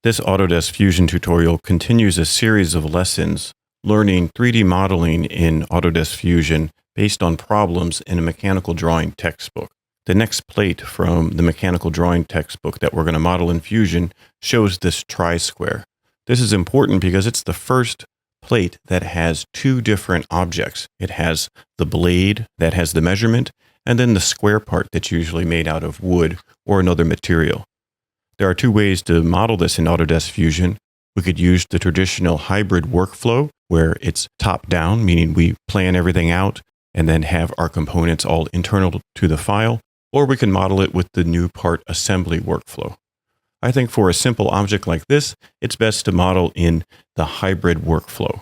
This Autodesk Fusion tutorial continues a series of lessons learning 3D modeling in Autodesk Fusion based on problems in a mechanical drawing textbook. The next plate from the mechanical drawing textbook that we're going to model in Fusion shows this tri-square. This is important because it's the first plate that has two different objects. It has the blade that has the measurement, and then the square part that's usually made out of wood or another material. There are two ways to model this in Autodesk Fusion. We could use the traditional hybrid workflow where it's top-down, meaning we plan everything out and then have our components all internal to the file, or we can model it with the new part assembly workflow. I think for a simple object like this, it's best to model in the hybrid workflow.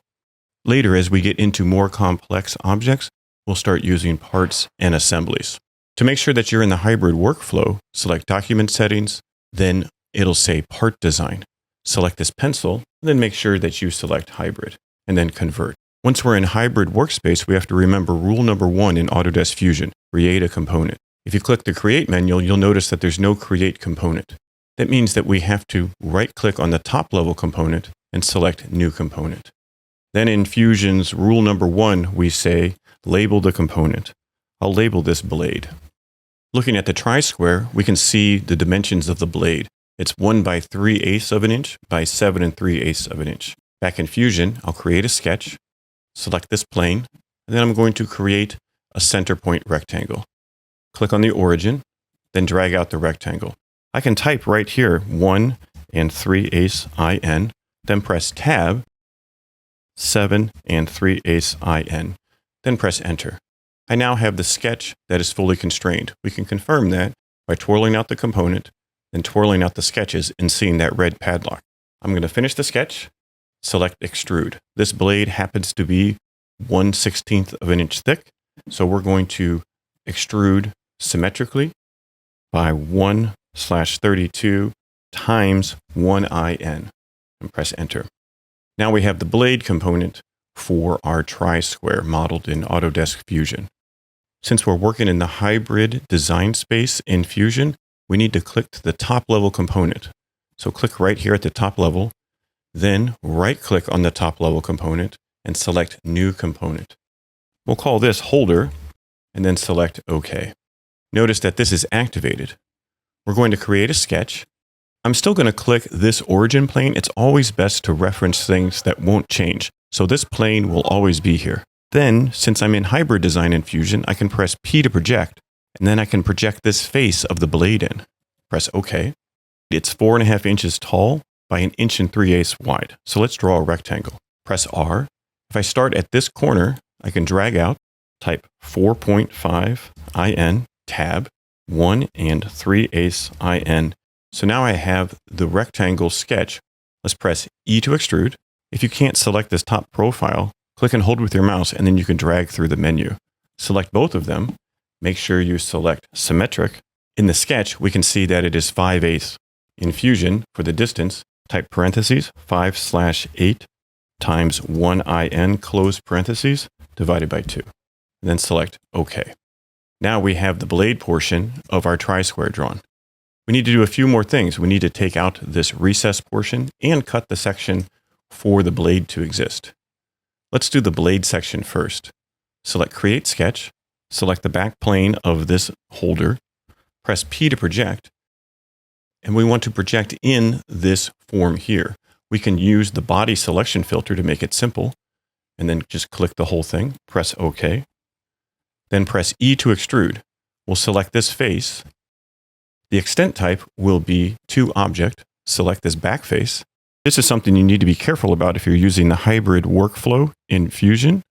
Later, as we get into more complex objects, we'll start using parts and assemblies. To make sure that you're in the hybrid workflow, select Document Settings, then it'll say Part Design. Select this pencil, and then make sure that you select Hybrid, and then Convert. Once we're in Hybrid Workspace, we have to remember rule number 1 in Autodesk Fusion, create a component. If you click the Create menu, you'll notice that there's no Create Component. That means that we have to right-click on the top-level component and select New Component. Then in Fusion's rule number 1, we say Label the component. I'll label this blade. Looking at the tri-square, we can see the dimensions of the blade. It's 1 by 3/8 of an inch by 7 3/8 of an inch. Back in Fusion, I'll create a sketch, select this plane, and then I'm going to create a center point rectangle. Click on the origin, then drag out the rectangle. I can type right here 1 3/8 in, then press Tab, 7 3/8 in, then press Enter. I now have the sketch that is fully constrained. We can confirm that by twirling out the component, then twirling out the sketches and seeing that red padlock. I'm going to finish the sketch, select Extrude. This blade happens to be 1/16 of an inch thick, so we're going to extrude symmetrically by 1/32 times 1 in and press Enter. Now we have the blade component for our tri-square modeled in Autodesk Fusion. Since we're working in the hybrid design space in Fusion, we need to click to the top level component. So click right here at the top level, then right click on the top level component and select New Component. We'll call this Holder and then select OK. Notice that this is activated. We're going to create a sketch. I'm still going to click this origin plane. It's always best to reference things that won't change. So this plane will always be here. Then, since I'm in hybrid design in Fusion, I can press P to project, and then I can project this face of the blade in. Press OK. It's 4.5 inches tall by 1 3/8 wide. So let's draw a rectangle. Press R. If I start at this corner, I can drag out, type 4.5 in, tab, 1 3/8 in. So now I have the rectangle sketch. Let's press E to extrude. If you can't select this top profile, click and hold with your mouse, and then you can drag through the menu. Select both of them. Make sure you select Symmetric. In the sketch, we can see that it is 5/8. In Fusion, for the distance, type parentheses, 5/8 times 1 in, close parentheses, divided by 2. And then select OK. Now we have the blade portion of our tri-square drawn. We need to do a few more things. We need to take out this recess portion and cut the section for the blade to exist. Let's do the blade section first. Select Create Sketch, select the back plane of this holder, press P to project, and we want to project in this form here. We can use the body selection filter to make it simple, and then just click the whole thing, press OK. Then press E to extrude. We'll select this face. The extent type will be to object. Select this back face. This is something you need to be careful about if you're using the hybrid workflow in Fusion.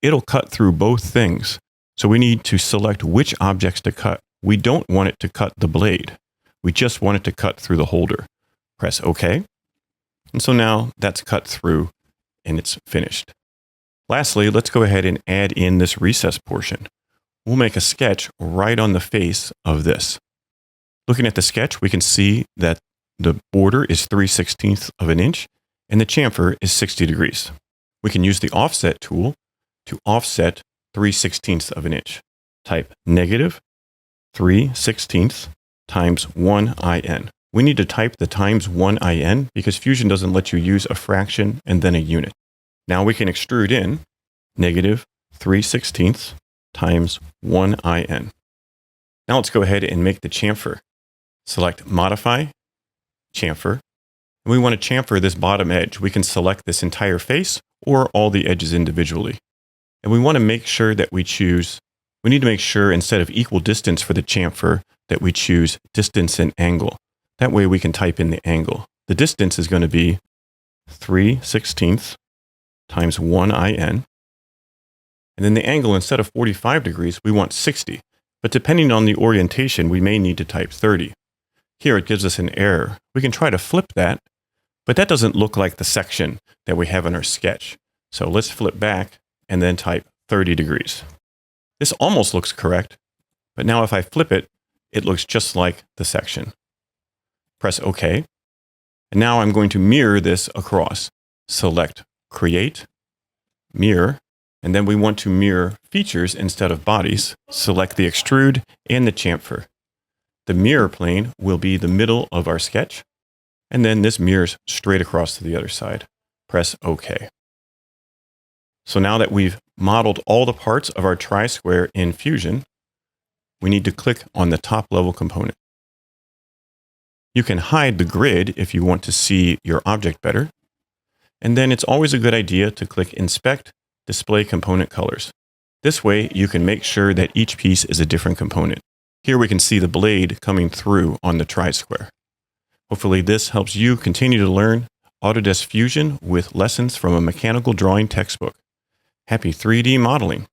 It'll cut through both things. So we need to select which objects to cut. We don't want it to cut the blade. We just want it to cut through the holder. Press OK. And so now that's cut through and it's finished. Lastly, let's go ahead and add in this recess portion. We'll make a sketch right on the face of this. Looking at the sketch, we can see that the border is 3/16 of an inch and the chamfer is 60 degrees. We can use the offset tool to offset 3/16 of an inch. Type -3/16 times 1 in. we need to type the times 1in because Fusion doesn't let you use a fraction and then a unit. Now we can extrude in -3/16 times 1in. Now let's go ahead and make the chamfer. Select Modify, Chamfer. And we want to chamfer this bottom edge. We can select this entire face or all the edges individually. And we want to make sure that we need to make sure instead of equal distance for the chamfer that we choose distance and angle. That way we can type in the angle. The distance is going to be 3/16 times 1in. And then the angle, instead of 45 degrees, we want 60. But depending on the orientation, we may need to type 30. Here it gives us an error. We can try to flip that, but that doesn't look like the section that we have in our sketch. So let's flip back and then type 30 degrees. This almost looks correct, but now if I flip it, it looks just like the section. Press OK. And now I'm going to mirror this across. Select Create, Mirror, and then we want to mirror features instead of bodies. Select the extrude and the chamfer. The mirror plane will be the middle of our sketch, and then this mirrors straight across to the other side. Press OK. So now that we've modeled all the parts of our tri-square in Fusion, we need to click on the top level component. You can hide the grid if you want to see your object better. And then it's always a good idea to click Inspect, Display Component Colors. This way you can make sure that each piece is a different component. Here we can see the blade coming through on the tri-square. Hopefully this helps you continue to learn Autodesk Fusion with lessons from a mechanical drawing textbook. Happy 3D modeling!